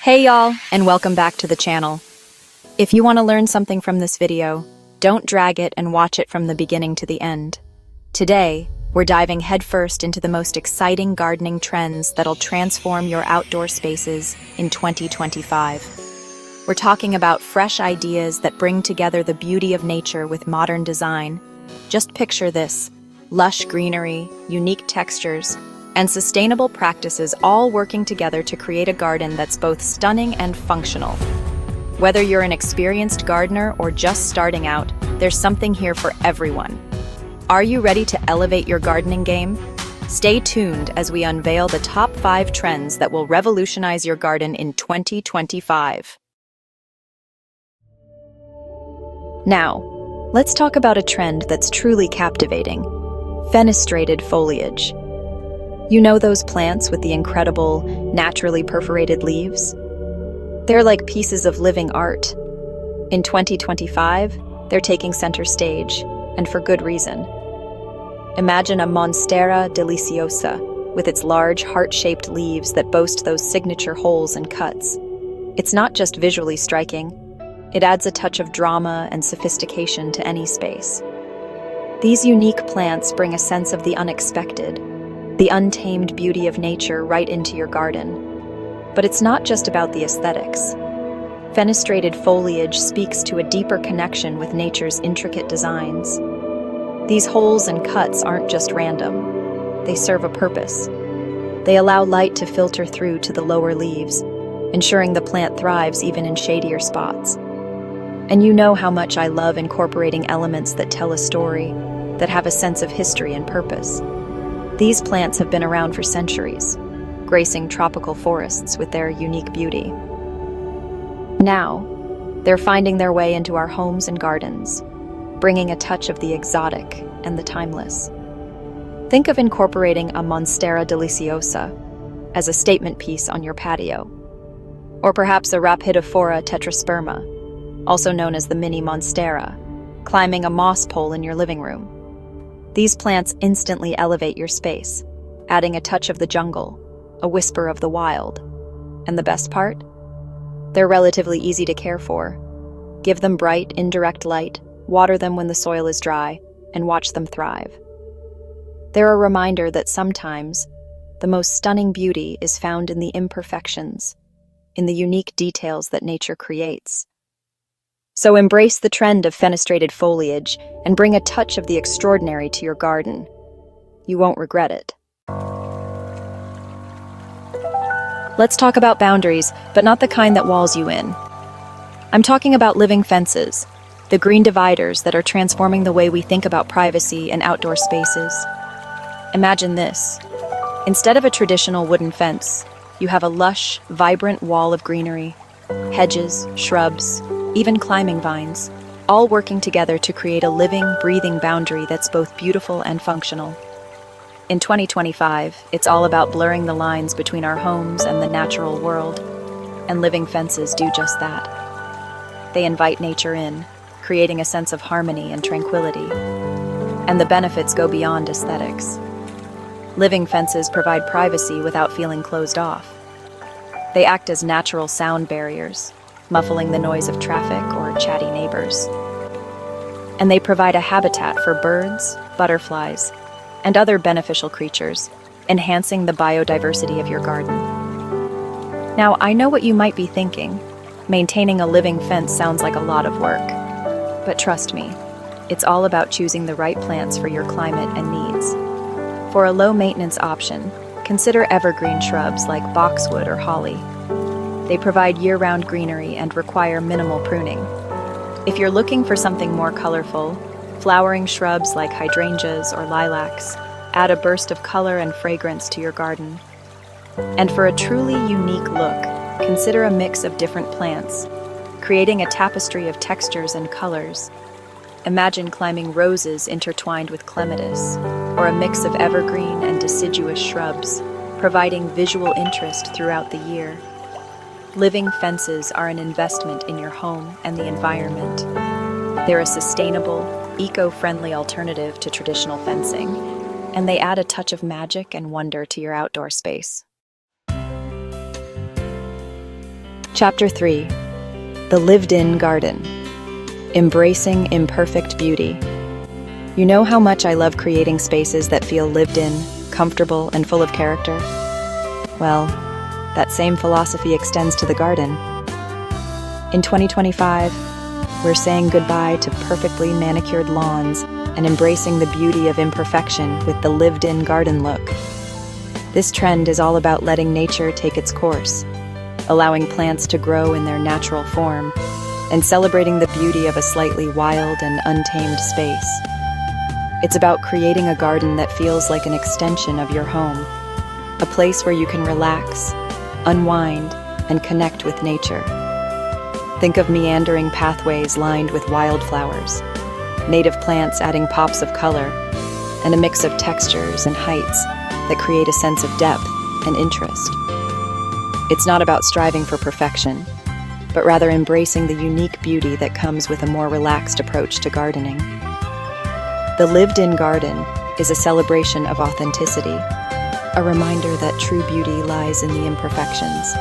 Hey y'all, and welcome back to the channel. If you want to learn something from this video, don't drag it and watch it from the beginning to the end. Today, we're diving headfirst into the most exciting gardening trends that'll transform your outdoor spaces in 2025. We're talking about fresh ideas that bring together the beauty of nature with modern design. Just picture this: lush greenery, unique textures, and sustainable practices all working together to create a garden that's both stunning and functional. Whether you're an experienced gardener or just starting out, there's something here for everyone. Are you ready to elevate your gardening game? Stay tuned as we unveil the top 5 trends that will revolutionize your garden in 2025. Now, let's talk about a trend that's truly captivating: fenestrated foliage. You know those plants with the incredible, naturally perforated leaves? They're like pieces of living art. In 2025, they're taking center stage, and for good reason. Imagine a Monstera deliciosa with its large heart-shaped leaves that boast those signature holes and cuts. It's not just visually striking, it adds a touch of drama and sophistication to any space. These unique plants bring a sense of the unexpected, the untamed beauty of nature right into your garden. But it's not just about the aesthetics. Fenestrated foliage speaks to a deeper connection with nature's intricate designs. These holes and cuts aren't just random. They serve a purpose. They allow light to filter through to the lower leaves, ensuring the plant thrives even in shadier spots. And you know how much I love incorporating elements that tell a story, that have a sense of history and purpose. These plants have been around for centuries, gracing tropical forests with their unique beauty. Now, they're finding their way into our homes and gardens, bringing a touch of the exotic and the timeless. Think of incorporating a Monstera deliciosa as a statement piece on your patio, or perhaps a Rhaphidophora tetrasperma, also known as the mini Monstera, climbing a moss pole in your living room. These plants instantly elevate your space, adding a touch of the jungle, a whisper of the wild. And the best part? They're relatively easy to care for. Give them bright, indirect light, water them when the soil is dry, and watch them thrive. They're a reminder that sometimes the most stunning beauty is found in the imperfections, in the unique details that nature creates. So embrace the trend of fenestrated foliage and bring a touch of the extraordinary to your garden. You won't regret it. Let's talk about boundaries, but not the kind that walls you in. I'm talking about living fences, the green dividers that are transforming the way we think about privacy and outdoor spaces. Imagine this. Instead of a traditional wooden fence, you have a lush, vibrant wall of greenery, hedges, shrubs, even climbing vines, all working together to create a living, breathing boundary that's both beautiful and functional. In 2025, it's all about blurring the lines between our homes and the natural world, and living fences do just that. They invite nature in, creating a sense of harmony and tranquility. And the benefits go beyond aesthetics. Living fences provide privacy without feeling closed off. They act as natural sound barriers, muffling the noise of traffic or chatty neighbors. And they provide a habitat for birds, butterflies, and other beneficial creatures, enhancing the biodiversity of your garden. Now, I know what you might be thinking. Maintaining a living fence sounds like a lot of work. But trust me, it's all about choosing the right plants for your climate and needs. For a low-maintenance option, consider evergreen shrubs like boxwood or holly. They provide year-round greenery and require minimal pruning. If you're looking for something more colorful, flowering shrubs like hydrangeas or lilacs add a burst of color and fragrance to your garden. And for a truly unique look, consider a mix of different plants, creating a tapestry of textures and colors. Imagine climbing roses intertwined with clematis, or a mix of evergreen and deciduous shrubs, providing visual interest throughout the year. Living fences are an investment in your home and the environment. They're a sustainable, eco-friendly alternative to traditional fencing, and they add a touch of magic and wonder to your outdoor space. Chapter 3. The Lived-In Garden. Embracing imperfect beauty. You know how much I love creating spaces that feel lived in, comfortable, and full of character? Well, that same philosophy extends to the garden. In 2025, we're saying goodbye to perfectly manicured lawns and embracing the beauty of imperfection with the lived-in garden look. This trend is all about letting nature take its course, allowing plants to grow in their natural form, and celebrating the beauty of a slightly wild and untamed space. It's about creating a garden that feels like an extension of your home, a place where you can relax, unwind, and connect with nature. Think of meandering pathways lined with wildflowers, native plants adding pops of color, and a mix of textures and heights that create a sense of depth and interest. It's not about striving for perfection, but rather embracing the unique beauty that comes with a more relaxed approach to gardening. The lived-in garden is a celebration of authenticity, a reminder that true beauty lies in the imperfections.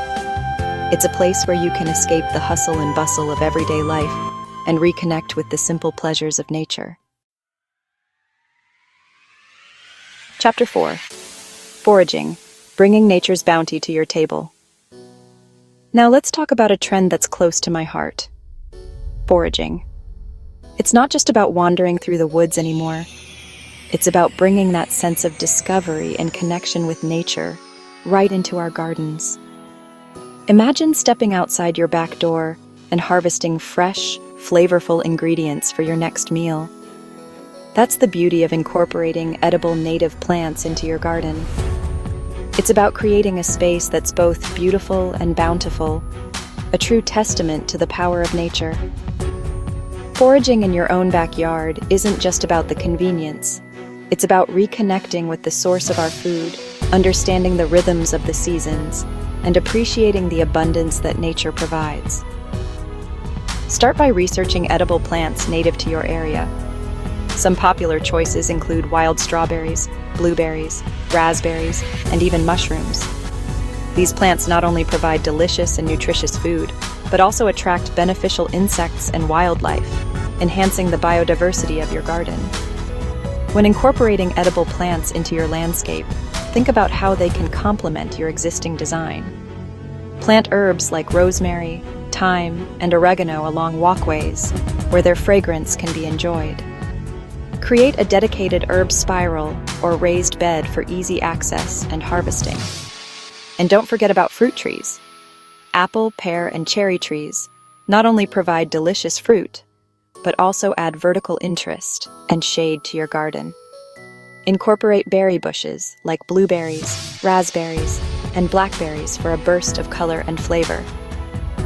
It's a place where you can escape the hustle and bustle of everyday life and reconnect with the simple pleasures of nature. Chapter 4. Foraging, bringing nature's bounty to your table. Now let's talk about a trend that's close to my heart. Foraging. It's not just about wandering through the woods anymore. It's about bringing that sense of discovery and connection with nature right into our gardens. Imagine stepping outside your back door and harvesting fresh, flavorful ingredients for your next meal. That's the beauty of incorporating edible native plants into your garden. It's about creating a space that's both beautiful and bountiful, a true testament to the power of nature. Foraging in your own backyard isn't just about the convenience. It's about reconnecting with the source of our food, understanding the rhythms of the seasons, and appreciating the abundance that nature provides. Start by researching edible plants native to your area. Some popular choices include wild strawberries, blueberries, raspberries, and even mushrooms. These plants not only provide delicious and nutritious food, but also attract beneficial insects and wildlife, enhancing the biodiversity of your garden. When incorporating edible plants into your landscape, think about how they can complement your existing design. Plant herbs like rosemary, thyme, and oregano along walkways, where their fragrance can be enjoyed. Create a dedicated herb spiral or raised bed for easy access and harvesting. And don't forget about fruit trees. Apple, pear, and cherry trees not only provide delicious fruit, but also add vertical interest and shade to your garden. Incorporate berry bushes like blueberries, raspberries, and blackberries for a burst of color and flavor.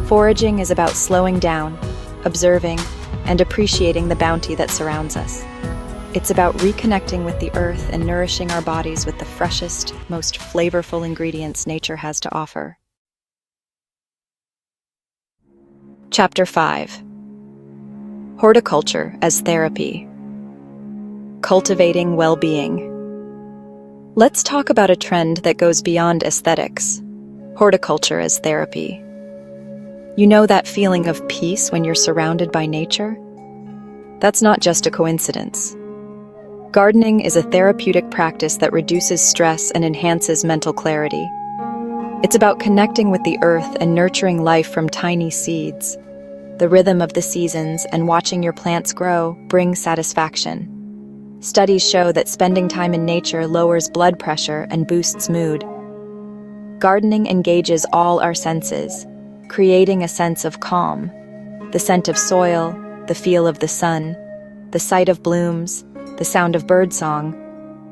Foraging is about slowing down, observing, and appreciating the bounty that surrounds us. It's about reconnecting with the earth and nourishing our bodies with the freshest, most flavorful ingredients nature has to offer. Chapter 5. Horticulture as Therapy. Cultivating Well-being. Let's talk about a trend that goes beyond aesthetics. Horticulture as therapy. You know that feeling of peace when you're surrounded by nature? That's not just a coincidence. Gardening is a therapeutic practice that reduces stress and enhances mental clarity. It's about connecting with the earth and nurturing life from tiny seeds. The rhythm of the seasons and watching your plants grow brings satisfaction. Studies show that spending time in nature lowers blood pressure and boosts mood. Gardening engages all our senses, creating a sense of calm. The scent of soil, the feel of the sun, the sight of blooms, the sound of birdsong,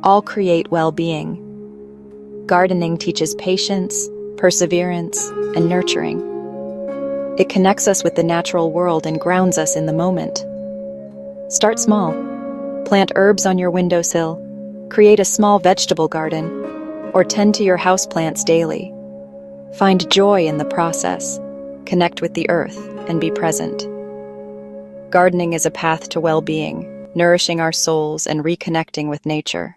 all create well-being. Gardening teaches patience, perseverance, and nurturing. It connects us with the natural world and grounds us in the moment. Start small. Plant herbs on your windowsill, create a small vegetable garden, or tend to your houseplants daily. Find joy in the process, connect with the earth, and be present. Gardening is a path to well-being, nourishing our souls and reconnecting with nature.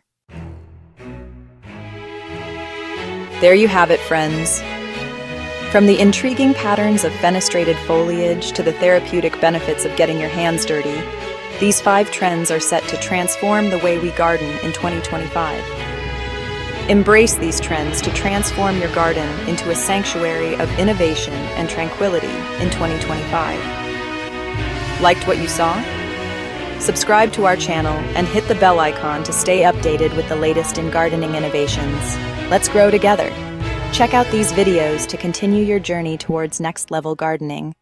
There you have it, friends. From the intriguing patterns of fenestrated foliage to the therapeutic benefits of getting your hands dirty, these 5 trends are set to transform the way we garden in 2025. Embrace these trends to transform your garden into a sanctuary of innovation and tranquility in 2025. Liked what you saw? Subscribe to our channel and hit the bell icon to stay updated with the latest in gardening innovations. Let's grow together. Check out these videos to continue your journey towards next-level gardening.